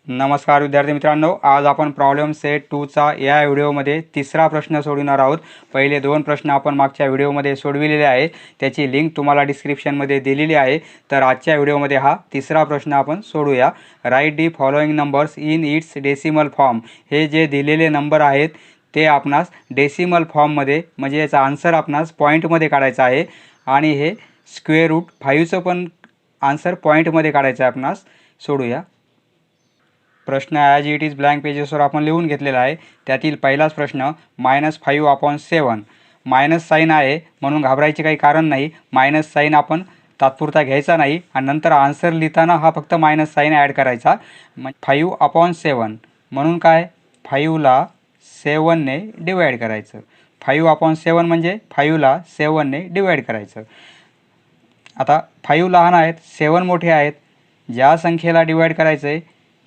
नमस्कार विद्यार्थी मित्रांनो, आज आपण प्रॉब्लेम सेट 2चा या व्हिडिओमध्ये तिसरा प्रश्न सोडवणार आहोत। पहिले दोन प्रश्न आपण मागच्या व्हिडिओमध्ये सोडविलेले आहे, त्याची लिंक तुम्हाला डिस्क्रिप्शनमध्ये दिलेली आहे। तर आजच्या व्हिडिओमध्ये हा तिसरा प्रश्न आपण सोडूया। Write the following numbers in its decimal form. हे जे दिलेले नंबर आहेत ते आपणास डेसिमल फॉर्ममध्ये म्हणजे याचा आन्सर आपणास पॉईंटमध्ये काढायचा आहे आणि हे स्क्वेअर रूट 5चं पण आन्सर पॉईंटमध्ये काढायचं आहे आपणास। सोडूया। प्रश्न ॲज इट इज ब्लँक पेजेसवर आपण लिहून घेतलेला आहे। त्यातील पहिलाच प्रश्न -5/7 मायनस साईन आहे म्हणून घाबरायचे काही कारण नाही। मायनस साईन आपण तात्पुरता घ्यायचा नाही आणि नंतर आन्सर लिहिताना हा फक्त मायनस साईन ॲड करायचा। 5/7 म्हणून काय, 5ला 7ने डिवाईड करायचं। 5/7 म्हणजे 5ला 7ने डिवाईड करायचं। आता 5 लहान आहेत, 7 मोठे आहेत। ज्या संख्येला डिवाईड करायचं आहे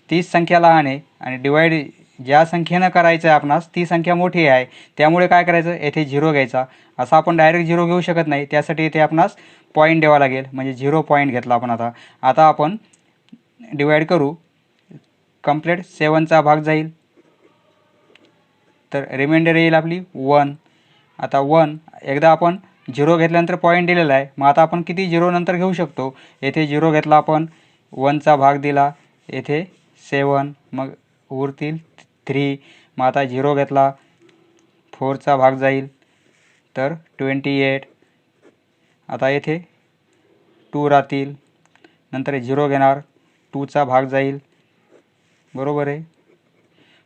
तीच संख्या लहान आहे आणि डिवाईड ज्या संख्येनं करायचं आहे आपणास ती संख्या मोठी आहे। त्यामुळे काय करायचं, येथे 0 घ्यायचा। असं आपण डायरेक्ट 0 घेऊ शकत नाही, त्यासाठी इथे आपणास पॉईंट द्यावा लागेल, म्हणजे 0 पॉईंट घेतला आपण। आता आपण डिवाईड करू। कंप्लीट 7चा भाग जाईल तर रिमाइंडर येईल आपली 1। आता 1 एकदा आपण 0 घेतल्यानंतर पॉईंट दिलेला आहे, मग आता आपण किती 0 नंतर घेऊ शकतो। येथे 0 घेतला आपण, 1चा भाग दिला, येथे 7, मग उरतील 3। मग आता 0 घेतला, 4चा भाग जाईल तर 28। आता येथे 2 राहतील, नंतर 0 घेणार, 2चा भाग जाईल, बरोबर आहे,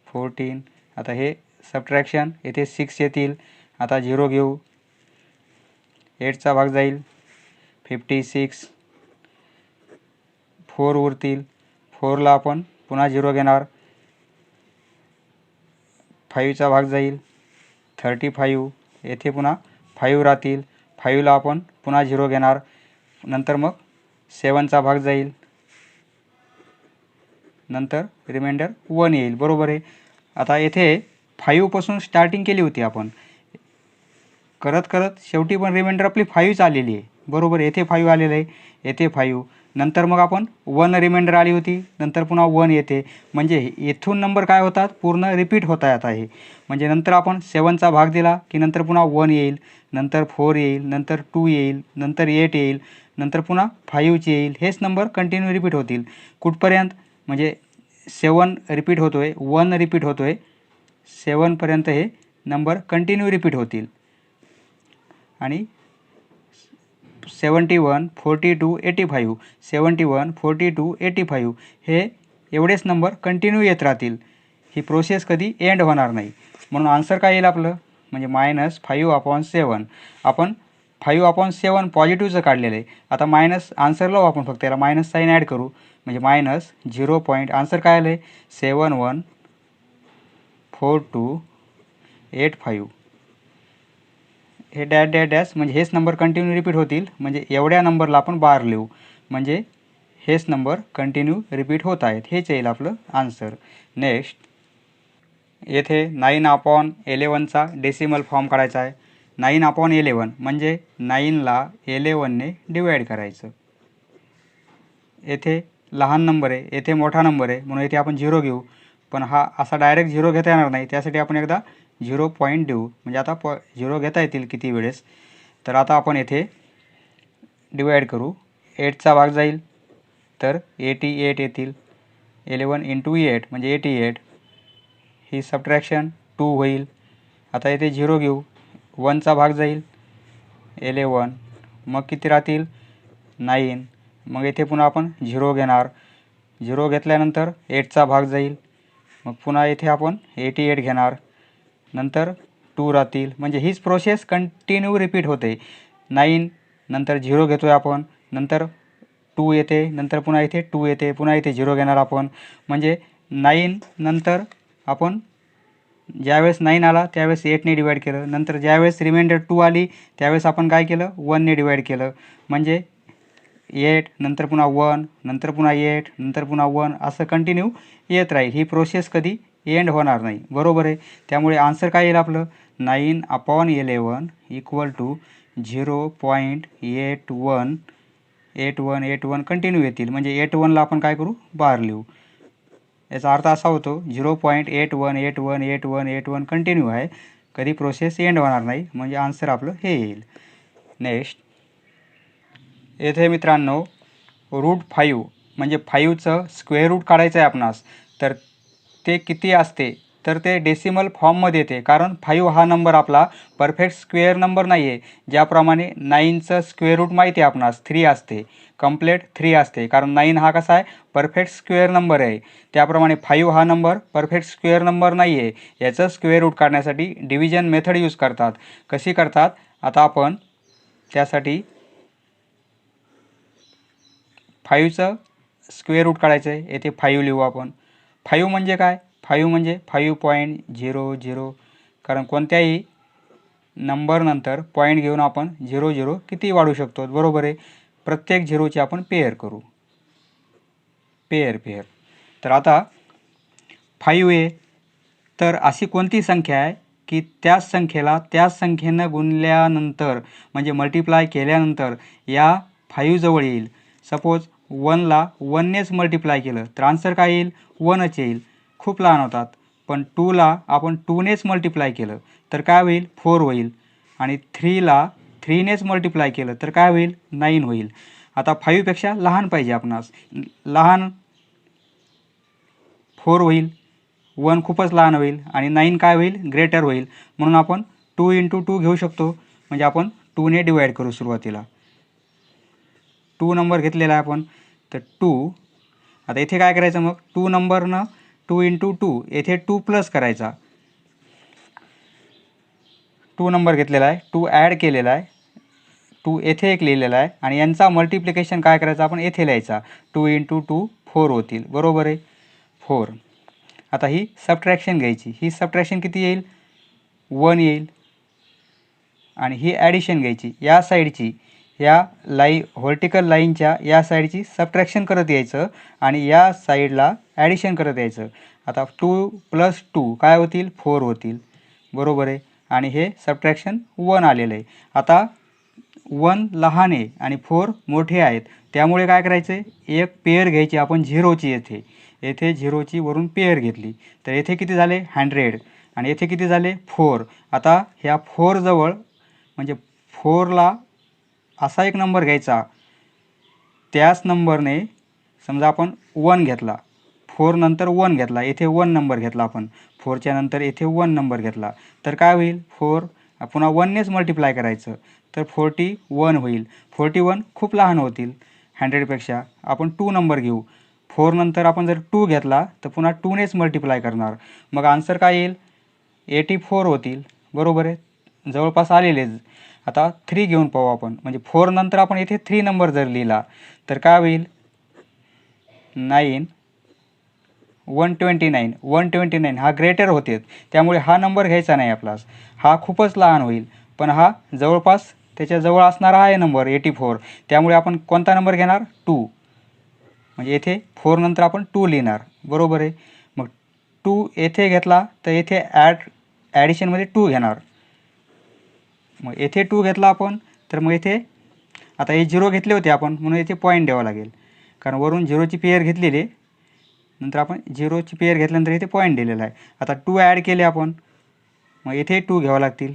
14। आता हे सबट्रॅक्शन, येथे 6 येतील। आता 0 घेऊ, 8चा भाग जाईल, 56, 4 उरतील। 4ला आपण पुन्हा 0 घेणार, 5चा भाग जाईल, 35। येथे पुन्हा 5 राहतील, 5ला आपण पुन्हा 0 घेणार, नंतर मग 7चा भाग जाईल, नंतर रिमाइंडर 1 येईल, बरोबर आहे। आता येथे 5पासून स्टार्टिंग केली होती आपण, करत करत शेवटी पण रिमाइंडर आपली 5च आलेली आहे, बरोबर। येथे 5 आलेलं आहे, येथे 5, नंतर मग आपण 1 रिमाइंडर आली होती, नंतर पुन्हा 1 येते, म्हणजे येथून नंबर काय होतात, पूर्ण रिपीट होत आहेत। आता हे म्हणजे नंतर आपण 7चा भाग दिला की नंतर पुन्हा 1 येईल, नंतर 4 येईल, नंतर 2 येईल, नंतर 8 येईल, नंतर पुन्हा 5ची येईल। हेच नंबर कंटिन्यू रिपीट होतील कुठपर्यंत, म्हणजे 7 रिपीट होतोय, 1 रिपीट होतोय, 7पर्यंत हे नंबर कंटिन्यू रिपीट होतील। आणि 71, 42, 85, 71, 42, 85 हे एवढेच नंबर कंटिन्यू येत राहतील। ही प्रोसेस कधी एंड होणार नाही, म्हणून आन्सर काय येईल आपलं, म्हणजे -5/7। आपण 5/7 पॉझिटिव्हचं काढलेलं आहे। आता मायनस आन्सर लावू आपण, फक्त याला मायनस साईन ॲड करू, म्हणजे -0 पॉईंट, आन्सर काय आलं आहे 714285। हे डॅश डॅश डॅश म्हणजे हेच नंबर कंटिन्यू रिपीट होतील, म्हणजे एवढ्या नंबरला आपण बार लिहू, म्हणजे हेच नंबर कंटिन्यू रिपीट होत आहेत, हेच येईल आपलं आन्सर। नेक्स्ट, येथे 9/11चा डेसिमल फॉर्म काढायचा आहे। 9/11 म्हणजे 9ला 11ने डिवाईड करायचं। येथे लहान नंबर आहे, येथे मोठा नंबर आहे, म्हणून येथे आपण 0 घेऊ, पण हा असा डायरेक्ट 0 घेता येणार नाही, त्यासाठी आपण एकदा 0 पॉईंट देऊ, म्हणजे आता 0 घेता येतील किती वेळेस। तर आता आपण येथे डिवाईड करू, 8चा भाग जाईल तर 88 येतील, 11 × 8 म्हणजे 88, ही सबट्रॅक्शन 2 होईल। आता येथे 0 घेऊ, 1चा भाग जाईल, 11, मग किती राहतील 9, मग येथे पुन्हा आपण 0 घेणार, 0 घेतल्यानंतर 8चा भाग जाईल, मग पुन्हा येथे आपण 88 घेणार, नंतर 2 राहतील, म्हणजे हीच प्रोसेस कंटिन्यू रिपीट होते। 9 नंतर 0 घेतो आहे आपण, नंतर 2 येते, नंतर पुन्हा इथे 2 येते, पुन्हा इथे 0 घेणार आपण, म्हणजे 9 नंतर आपण ज्यावेळेस 9 आला त्यावेळेस 8ने डिवाईड केलं, नंतर ज्यावेळेस रिमाइंडर 2 आली त्यावेळेस आपण काय केलं 1ने डिवाईड केलं, म्हणजे 8 नंतर पुन्हा 1 नंतर पुन्हा 8 नंतर पुन्हा 1 असं कंटिन्यू येत राहील। ही प्रोसेस कधी एंड होणार नाही, बरोबर आहे। त्यामुळे आन्सर काय येईल आपलं 9/11 = 0.8181 कंटिन्यू येतील, म्हणजे 81ला आपण काय करू बार लिहू। याचा अर्थ असा होतो 0.81818181 कंटिन्यू आहे, कधी प्रोसेस एंड होणार नाही, म्हणजे आन्सर आपलं हे येईल. नेक्स्ट येथे मित्रांनो √5 म्हणजे 5चं स्क्वेअर रूट काढायचं आहे आपणास. तर ते किती असते, तर ते डेसिमल फॉर्ममध्ये येते, कारण 5 हा नंबर आपला परफेक्ट स्क्वेअर नंबर नाही आहे. ज्याप्रमाणे 9चं स्क्वेअर रूट माहिती आहे आपणास 3 असते, कंप्लेट 3 असते, कारण 9 हा कसा आहे परफेक्ट स्क्वेअर नंबर आहे. त्याप्रमाणे 5 हा नंबर परफेक्ट स्क्वेअर नंबर नाही आहे. याचं स्क्वेअर रूट काढण्यासाठी डिव्हिजन मेथड यूज करतात. कशी करतात आता आपण त्यासाठी 5चं स्क्वेअर रूट काढायचं आहे. येथे 5 लिहू आपण. 5 म्हणजे काय, 5 म्हणजे 5.00, कारण कोणत्याही नंबरनंतर पॉईंट घेऊन आपण 00 किती वाढू शकतो, बरोबर आहे. प्रत्येक झिरोची आपण पेअर करू, पेअर. तर आता 5 आहे, तर अशी कोणती संख्या आहे की त्याच संख्येला त्याच संख्येनं गुणल्यानंतर म्हणजे मल्टिप्लाय केल्यानंतर या 5 जवळ येईल. सपोज 1ला 1नेच मल्टिप्लाय केलं तर आन्सर काय येईल, 1च येईल. खूप लहान होतात. पण 2ला आपण 2नेच मल्टिप्लाय केलं तर काय होईल, 4 होईल. आणि 3ला 3नेच मल्टिप्लाय केलं तर काय होईल, 9 होईल. आता 5पेक्षा लहान पाहिजे आपणास. लहान 4 होईल, 1 खूपच लहान होईल आणि 9 काय होईल, ग्रेटर होईल. म्हणून आपण 2 × 2 घेऊ शकतो, म्हणजे आपण 2ने डिवाईड करू. सुरुवातीला 2 नंबर घेतलेला आहे आपण, तर 2. आता इथे काय करायचं मग, 2 नंबरनं 2 × 2 येथे 2 प्लस करायचा. 2 नंबर घेतलेला आहे, 2 ॲड केलेला आहे, 2 येथे एक लिहिलेला आहे आणि यांचा मल्टिप्लिकेशन काय करायचा आपण येथे लिहायचा. 2 × 2 4 होतील, बरोबर आहे, 4. आता ही सबट्रॅक्शन घ्यायची. ही सबट्रॅक्शन किती येईल, 1 येईल. आणि ही ॲडिशन घ्यायची. या साईडची, या व्हर्टिकल लाईनच्या या साईडची सबट्रॅक्शन करत यायचं आणि या साईडला ॲडिशन करत यायचं. आता 2 + 2 काय होतील, 4 होतील, बरोबर आहे. आणि हे सबट्रॅक्शन 1 आलेलं आहे. आता 1 लहान आहे आणि 4 मोठे आहेत, त्यामुळे काय करायचं आहे, एक पेअर घ्यायची आपण झिरोची. येथे झिरोची वरून पेअर घेतली तर येथे किती झाले, 100. आणि येथे किती झाले, 4. आता ह्या 4 जवळ म्हणजे 4ला असा एक नंबर घ्यायचा, त्याच नंबरने समजा आपण 1 घेतला, 4 नंतर 1 घेतला, येथे 1 नंबर घेतला आपण, 4च्या नंतर येथे 1 नंबर घेतला तर काय होईल, 4 पुन्हा 1नेच मल्टिप्लाय करायचं तर 41 होईल. 41 खूप लहान होतील 100पेक्षा. आपण 2 नंबर घेऊ. 4 नंतर आपण जर 2 घेतला तर पुन्हा 2नेच मल्टिप्लाय करणार, मग आन्सर काय येईल, 84 होतील, बरोबर आहे. जवळपास आलेलेच. आता 3 घेऊन पाहू आपण, म्हणजे 4 नंतर आपण येथे 3 नंबर जर लिहिला तर काय होईल, 9 129. 129 हा ग्रेटर होते, त्यामुळे हा नंबर घ्यायचा नाही आपलास, हा खूपच लहान होईल. पण हा जवळपास त्याच्या जवळ असणारा आहे नंबर 84, त्यामुळे आपण कोणता नंबर घेणार, 2. म्हणजे येथे 4 नंतर आपण 2 लिहिणार, बरोबर आहे. मग 2 येथे घेतला तर येथे ॲडिशनमध्ये 2 घेणार. मग येथे 2 घेतला आपण तर मग येथे आता हे 0 घेतले होते आपण, म्हणून येथे पॉईंट द्यावा लागेल, कारण वरून 0ची पेअर घेतलेली, नंतर आपण 0ची पेअर घेतल्यानंतर इथे पॉईंट दिलेला आहे. आता 2 ॲड केले आपण, मग इथे 2 घ्यावं लागतील,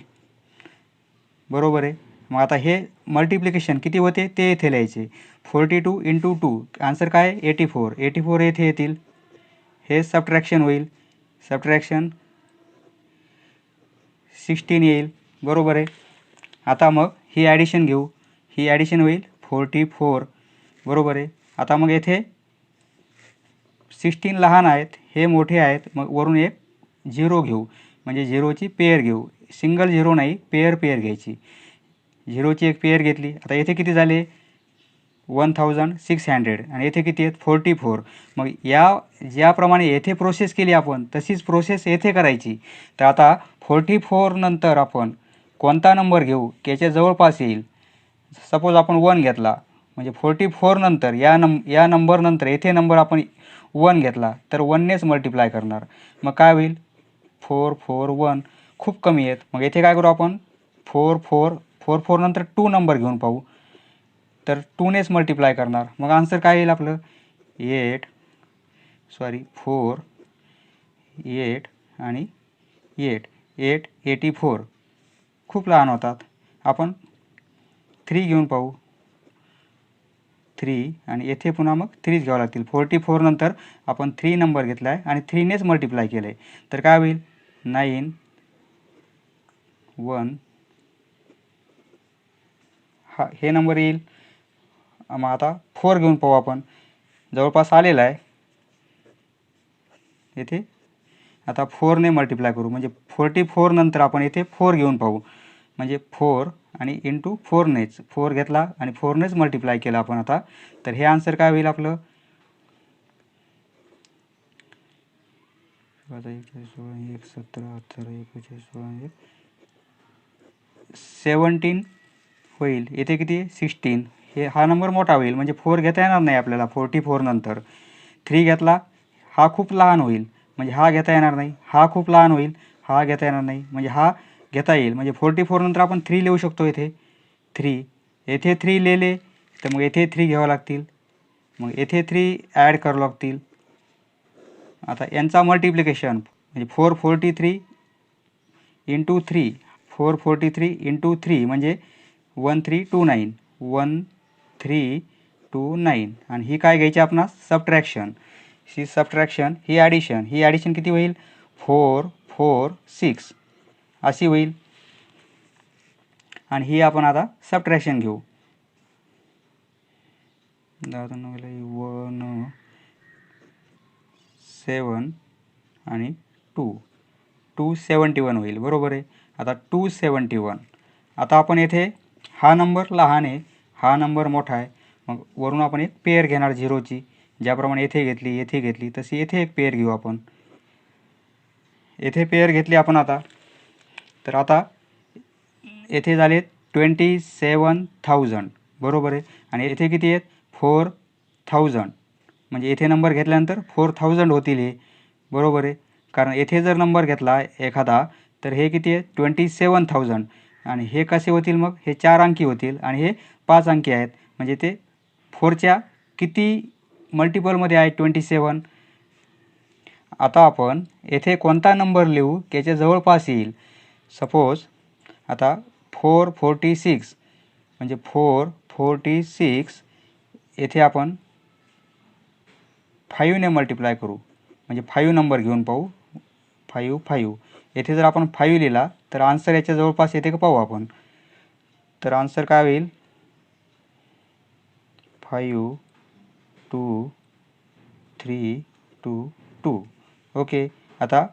बरोबर आहे. मग आता हे मल्टिप्लिकेशन किती होते ते येथे लिहायचे. 42 × 2 आन्सर काय, 84. 84 येथे येतील. हे सबट्रॅक्शन होईल, सबट्रॅक्शन 16 येईल, बरोबर आहे. आता मग ही ॲडिशन घेऊ, ही ॲडिशन होईल 44, बरोबर आहे. आता मग येथे 16 लहान आहेत, हे मोठे आहेत, मग वरून एक 0 घेऊ, म्हणजे 0ची पेअर घेऊ. सिंगल 0 नाही, पेअर घ्यायची. 0ची एक पेअर घेतली. आता येथे किती झाले, 1600 आणि येथे किती आहेत, 44. मग ज्याप्रमाणे येथे प्रोसेस केली आपण तशीच प्रोसेस येथे करायची. तर आता 44 नंतर आपण कोणता नंबर घेऊ की याच्या जवळपास येईल. सपोज आपण 1 घेतला, म्हणजे 44 नंतर या नंबरनंतर येथे नंबर आपण 1 घेतला तर 1नेच मल्टिप्लाय करणार. मग काय होईल, 4 4 1 खूप कमी आहेत. मग येथे काय करू आपण, 4 नंतर 2 नंबर घेऊन पाहू, तर 2नेच मल्टिप्लाय करणार. मग आन्सर काय येईल आपलं, 8 4 8 आणि 8 8 84 खूप लहान होतात. आपण 3 घेऊन पाहू. 3 आणि येथे पुन्हा मग 3च घ्यावं लागतील. 44 नंतर आपण 3 नंबर घेतला आहे आणि 3नेच मल्टिप्लाय केलं आहे. तर काय होईल 9 1 हे नंबर येईल. मग आता 4 घेऊन पाहू आपण. जवळपास आलेला आहे येथे. आता 4ने मल्टिप्लाय करू म्हणजे 44 नंतर आपण येथे 4 घेऊन पाहू. म्हणजे 4 आणि इंटू 4नेच 4 घेतला आणि 4नेच मल्टिप्लाय केलं आपण आता. तर हे आन्सर काय होईल आपलं 17 होईल. येथे किती 16. हा नंबर मोठा होईल म्हणजे 4 घेता येणार नाही आपल्याला 44 नंतर. 3 घेतला हा खूप लहान होईल म्हणजे हा घेता येणार नाही. हा खूप लहान होईल हा घेता येणार नाही म्हणजे हा घेता येईल. म्हणजे 44 नंतर आपण 3 लिहू शकतो. येथे 3 येथे 3 लिहिले तर मग येथे 3 घ्यावं लागतील. मग येथे 3 ॲड करावं लागतील. आता यांचा मल्टिप्लिकेशन म्हणजे 443 इंटू 3 443 इंटू 3 म्हणजे 1329 1329 आणि ही काय घ्यायची आपणास सबट्रॅक्शन. ही ॲडिशन किती होईल 4 4 6 अशी होईल. आणि ही आपण आता सबट्रॅक्शन घेऊ. 1 7 आणि 271 होईल. बरोबर आहे. आता 271. आता आपण येथे हा नंबर लहान आहे हा नंबर मोठा आहे. मग वरून आपण एक पेअर घेणार झिरोची. ज्याप्रमाणे येथे घेतली तशी येथे एक पेअर घेऊ आपण. येथे पेअर घेतली आपण आता. तर आता येथे झाले 27,000 बरोबर आहे. आणि येथे किती आहेत 4,000 म्हणजे येथे नंबर घेतल्यानंतर 4,000 होतील हे. बरोबर आहे. कारण येथे जर नंबर घेतला एखादा तर हे किती आहे 27,000 आणि हे कसे होतील मग हे 4 अंकी होतील आणि हे 5 अंकी आहेत. म्हणजे ते 4च्या किती मल्टिपलमध्ये आहे 27. आता आपण येथे कोणता नंबर लिहू की याच्या जवळपास येईल. सपोज आता 446 म्हणजे 446 येथे आपण 5ने मल्टिप्लाय करू म्हणजे 5 नंबर घेऊन पाहू. 5 5 येथे जर आपण 5 लिहिला तर आन्सर याच्या जवळपास येते का पाहू आपण. तर आन्सर काय होईल 5 2 3 2 2. ओके. आता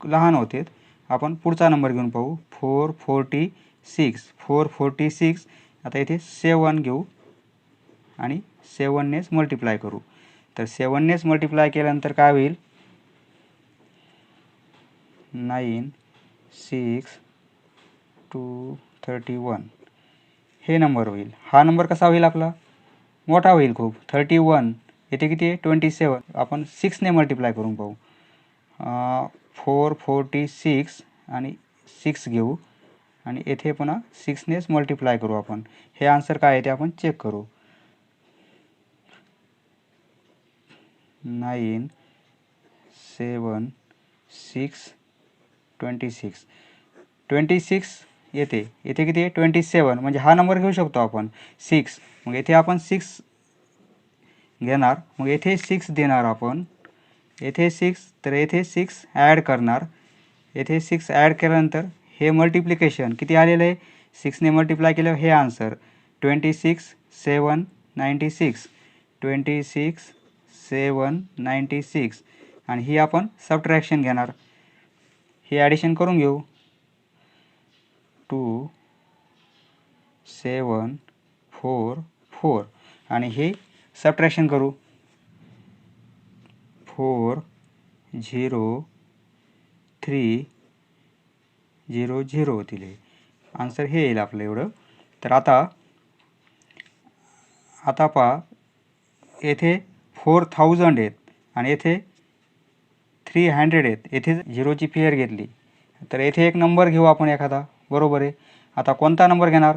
लहान होते आपण पुढचा नंबर घेऊन पाहू 446 आता इथे 7 घेऊ आणि 7नेच मल्टिप्लाय करू. तर 7नेच मल्टिप्लाय केल्यानंतर काय होईल 9 6 2 31 हे नंबर होईल. हा नंबर कसा होईल आपला मोठा होईल खूप. 31 येथे किती आहे 27 आपण 6ने मल्टिप्लाय करून पाहू. 446 आणि 6 घेऊ आणि येथे पुन्हा 6नेच मल्टिप्लाय करू आपण. हे आन्सर काय आहे ते आपण चेक करू. 9 7 6 26 येथे किती आहे 27 म्हणजे हा नंबर घेऊ शकतो आपण 6. मग येथे आपण 6 घेणार मग येथे 6 देणार आपण. येथे 6 तर येथे 6 ॲड करणार. येथे 6 ॲड केल्यानंतर हे मल्टिप्लिकेशन किती आलेलं आहे 6ने मल्टिप्लाय केल्यावर हे आन्सर 26 7 96 26 7 96 आणि ही आपण सबट्रॅक्शन घेणार. हे ॲडिशन करून घेऊ 2 7 4 4 आणि हे सबट्रॅक्शन करू 4 0 3 0 0 होतील. हे आन्सर हे येईल आपलं एवढं. तर आता पहा येथे 4,000 आहेत आणि येथे 300 आहेत. येथे झिरोची पेअर घेतली तर येथे एक नंबर घेऊ आपण एखादा. बरोबर आहे. आता कोणता नंबर घेणार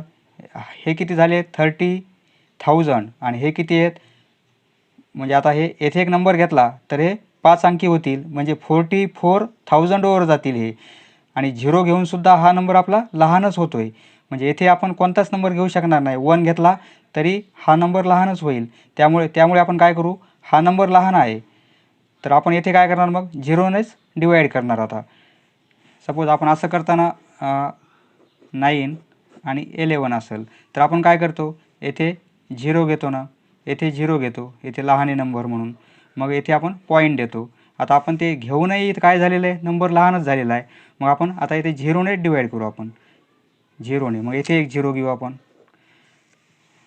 हे किती झाले 30,000 आणि हे किती आहेत म्हणजे आता हे येथे एक नंबर घेतला तर हे 5 अंकी होतील, म्हणजे 44,000 वर जातील हे. आणि 0 घेऊन सुद्धा हा नंबर आपला लहानच होतोय, म्हणजे येथे आपण कोणताच नंबर घेऊ शकणार नाही. 1 घेतला तरी हा नंबर लहानच होईल. त्यामुळे आपण काय करू, हा नंबर लहान आहे तर आपण येथे काय करणार, मग 0नेच डिवाईड करणार. आता सपोज आपण असं करताना 9 आणि 11 असेल तर आपण काय करतो, येथे 0 घेतो ना, येथे 0 घेतो, येथे लहान नंबर म्हणून, मग येथे आपण पॉईंट देतो. आता आपण ते घेऊनही काय झालेलं आहे, नंबर लहानच झालेला आहे. मग आपण आता इथे 0ने डिवाईड करू आपण, 0ने. मग इथे एक 0 घेऊ आपण,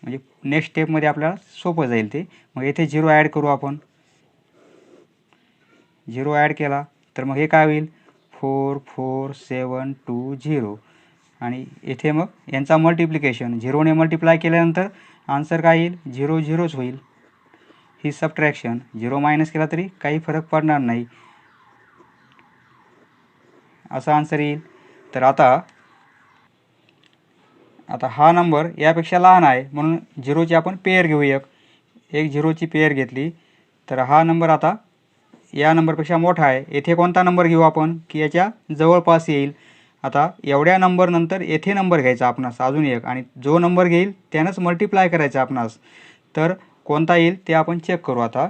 म्हणजे नेक्स्ट स्टेपमध्ये आपल्याला सोपं जाईल ते. मग इथे 0 ॲड करू आपण, 0 ॲड केला तर मग हे काय होईल, 44720. आणि इथे मग यांचा मल्टिप्लिकेशन 0ने मल्टिप्लाय केल्यानंतर आन्सर काय येईल, 0 0च होईल. ही सबट्रॅक्शन 0 मायनस केला तरी काही फरक पडणार नाही, असा आन्सर येईल. तर आता हा नंबर यापेक्षा लहान आहे म्हणून 0ची आपण पेअर घेऊ, एक 0ची पेअर घेतली तर हा नंबर आता या नंबरपेक्षा मोठा आहे. येथे कोणता नंबर घेऊ आपण की याच्या जवळपास येईल. आता एवढ्या नंबर नंतर येथे नंबर घ्यायचा आपणास अजून एक, आणि जो नंबर घेईल त्यानंच मल्टिप्लाय करायचा आपणास. तर कोणता येईल ते आपण चेक करू. आता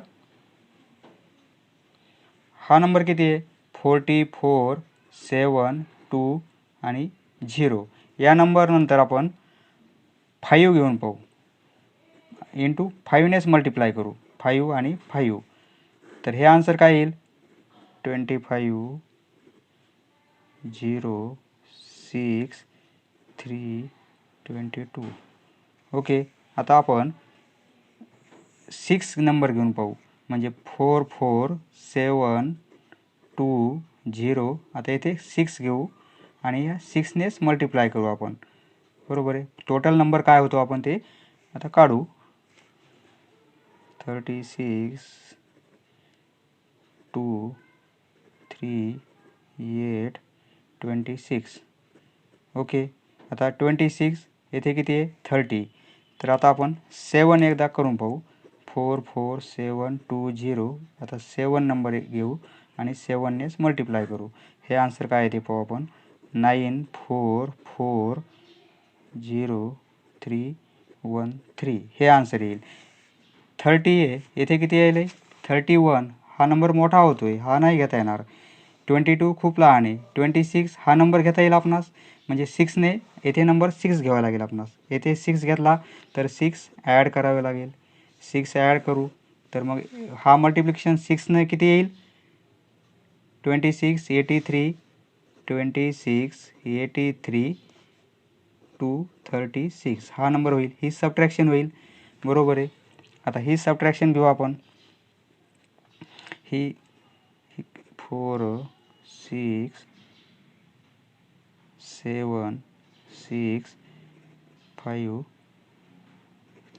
हा नंबर किती आहे, 44,7,2 आणि 0. या नंबर नंतर आपण 5 घेऊन पाहू, इंटू 5नेच मल्टिप्लाय करू, 5 आणि 5. तर हे आन्सर काय येईल, 25,0,6,3,22. ओके. आता आपण 6 नंबर घेऊन पाहू, म्हणजे 44,7,2,0. आता इथे 6 घेऊ आणि या 6नेच मल्टिप्लाय करू आपण, बरोबर आहे. टोटल नंबर काय होतो आपण ते आता काढू, 36,2,3,8,26. ओके. आता 26 येथे किती आहे, 30. तर आता आपण 7 एकदा करून पाहू, 44,7,2,0. आता 7 नंबर घेऊ आणि 7नेच मल्टिप्लाय करू. हे आन्सर काय आहे ते पाहू आपण, 944,0,3,13. हे आन्सर येईल. 30 आहे, येथे किती येईल, 31. हा नंबर मोठा होतोय, हा नाही घेता येणार. 22 खूप लहान आहे. 26 हा नंबर घेता येईल आपणास, म्हणजे 6ने येथे नंबर 6 घ्यावा लागेल आपणास. येथे 6 घेतला तर 6 ॲड करावे लागेल, 6 ॲड करू तर मग हा मल्टिप्लिकेशन 6ने किती येईल, 26,83. 26,83 236 हा नंबर होईल. ही सबट्रॅक्शन होईल, बरोबर आहे. आता ही सबट्रॅक्शन घेऊ आपण, ही 4 6 7 6 5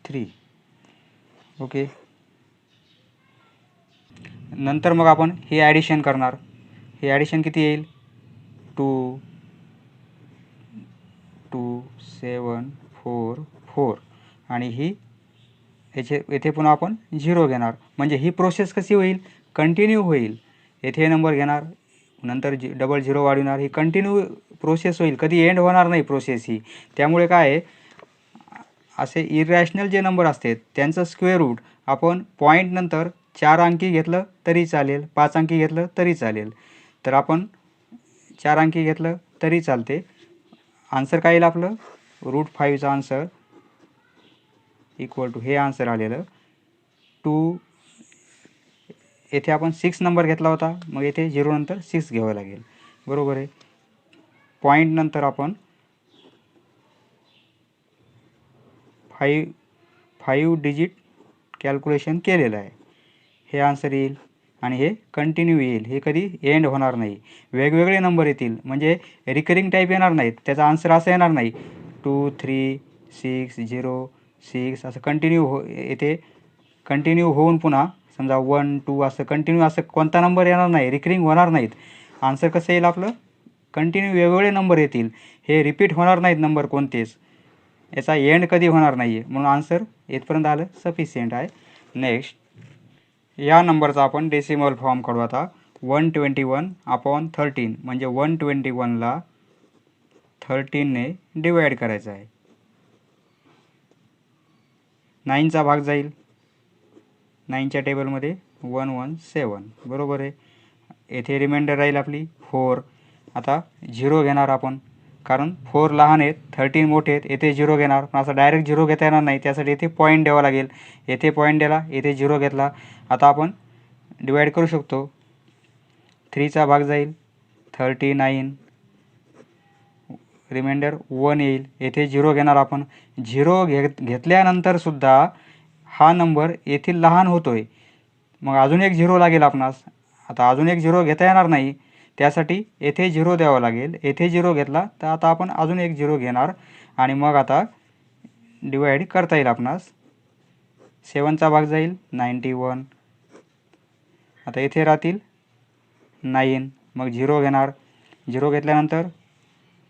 3. ओके. नंतर मग आपण हे ॲडिशन करणार. हे ॲडिशन किती येईल, 2 2 7 4 4. आणि ही येथे पुन्हा आपण 0 घेणार, म्हणजे ही प्रोसेस कशी होईल, कंटिन्यू होईल. येथे नंबर घेणार, नंतर डबल 0 वाढवणार, ही कंटिन्यू प्रोसेस होईल, कधी एंड होणार नाही प्रोसेस ही. त्यामुळे काय आहे, असे इरॅशनल जे नंबर असतात त्यांचं स्क्वेअर रूट आपण पॉईंट नंतर 4 अंकी घेतलं तरी चालेल, 5 अंकी घेतलं तरी चालेल. तर आपण 4 अंकी घेतलं तरी चालते. आन्सर काय येईल आपलं, √5चा आन्सर इक्वल टू हे आन्सर आलेलं 2. येथे आपण 6 नंबर घेतला होता, मग येथे 0 नंतर 6 घ्यावं लागेल, बरोबर आहे. पॉईंट नंतर आपण 5 डिजिट कॅल्क्युलेशन केलेलं आहे, हे आन्सर येईल. आणि हे कंटिन्यू येईल, हे कधी एंड होणार नाही. वेगवेगळे नंबर येतील, म्हणजे रिकरिंग टाईप येणार नाहीत. त्याचा आन्सर असं येणार नाही 2 3 6 0 6 असं कंटिन्यू येथे कंटिन्यू होऊन पुन्हा समजा 1 2 असं कंटिन्यू असं कोणता नंबर येणार नाही, रिकरिंग होणार नाहीत. आन्सर कसं येईल आपलं, कंटिन्यू वेगवेगळे नंबर येतील, हे रिपीट होणार नाहीत नंबर कोणतेच, याचा एंड कधी होणार नाही आहे. म्हणून आन्सर इथपर्यंत आलं सफिशियंट आहे. नेक्स्ट या नंबरचा आपण डेसिमल फॉर्म काढू आता. 121/13 म्हणजे 121ला 13ने डिवाईड करायचं आहे. 9चा भाग जाईल 9च्या टेबलमध्ये 117 बरोबर आहे. येथे रिमाइंडर राहील आपली 4. आता 0 घेणार आपण, कारण 4 लहान आहेत 13 मोठे आहेत. येथे 0 घेणार, पण असं डायरेक्ट 0 घेता येणार नाही, त्यासाठी येथे पॉईंट द्यावा लागेल. येथे पॉईंट दिला, येथे 0 घेतला. आता आपण डिवाईड करू शकतो. 3चा भाग जाईल 39, रिमाइंडर 1 येईल. येथे 0 घेणार आपण. 0 घेतल्यानंतर सुद्धा हा नंबर येथील लहान होतोय, मग अजून एक 0 लागेल आपणास. आता अजून एक 0 घेता येणार नाही, त्यासाठी येथे 0 द्यावा लागेल. येथे 0 घेतला तर आता आपण अजून एक 0 घेणार आणि मग आता डिवाईड करता येईल आपणास. 7चा भाग जाईल 91. आता येथे राहतील 9, मग 0 घेणार. 0 घेतल्यानंतर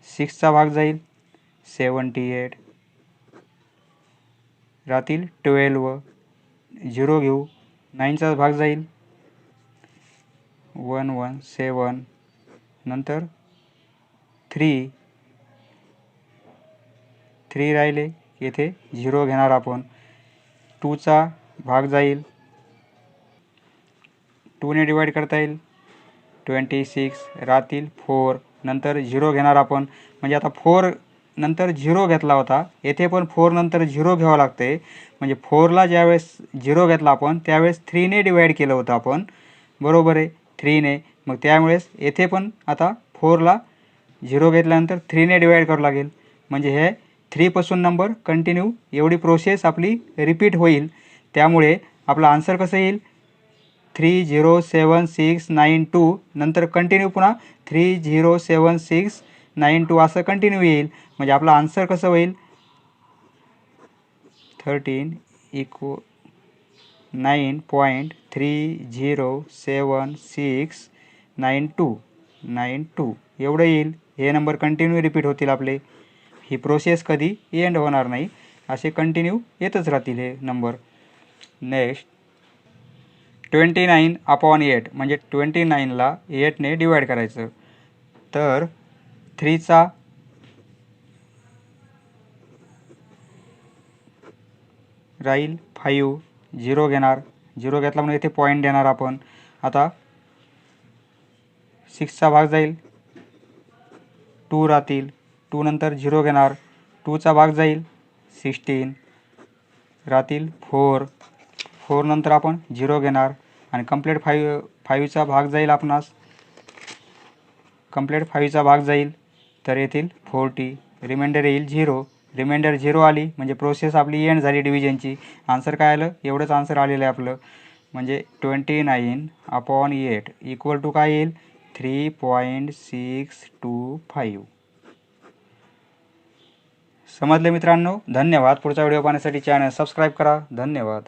6चा भाग जाईल 78, राहतील 12. 0 घेऊ. 9चा भाग जाईल 117, नंतर 3 राहिले, येथे 0 घेणार आपण. 2चा भाग जाईल 2ने डिवाईड करता येईल 26, राहतील 4. नंतर 0 घेणार आपण, म्हणजे आता 4 नंतर 0 घेतला होता, येथे पण 4 नंतर 0 घ्यावं लागते. म्हणजे 4ला ज्यावेळेस 0 घेतला आपण त्यावेळेस 3ने डिवाईड केलं होतं आपण, बरोबर आहे, 3ने. मग त्यामुळेच येथे पण आता 4ला 0 घेतल्यानंतर 3ने डिवाईड करावं लागेल. म्हणजे हे 3 पासून नंबर कंटिन्यू एवढी प्रोसेस आपली रिपीट होईल. त्यामुळे आपला आन्सर कसं येईल 307692, नंतर कंटिन्यू पुन्हा 307692 असं कंटिन्यू येईल. म्हणजे आपला आन्सर कसं होईल 13 = 9.307692 एवढं येईल. हे नंबर कंटिन्यू रिपीट होतील आपले. ही प्रोसेस कधी एंड होणार नाही, असे कंटिन्यू येतच राहतील हे नंबर. नेक्स्ट 29/8 म्हणजे 29ला 8ने डिवाईड करायचं. तर 3चा राहील 5, 0 घेणार. 0 घेतला म्हणजे इथे पॉईंट देणार आपण. आता 6चा भाग जाईल 2 राहतील. 2 नंतर 0 घेणार. 2चा भाग जाईल 16, राहतील 4. 4 नंतर आपण 0 घेणार आणि कंप्लीट 5चा भाग जाईल आपणास. कंप्लीट 5चा भाग जाईल तर येथील 40, रिमाइंडर येईल 0. रिमाइंडर 0 आली म्हणजे प्रोसेस आपली एंड झाली डिव्हिजनची. आन्सर काय आलं, एवढंच आन्सर आलेलं आहे आपलं. म्हणजे 29/8 इक्वल टू काय येईल 3.625. समजले मित्रांनो? धन्यवाद. पुढचा व्हिडिओ पाहण्यासाठी चॅनल सबस्क्राईब करा. धन्यवाद.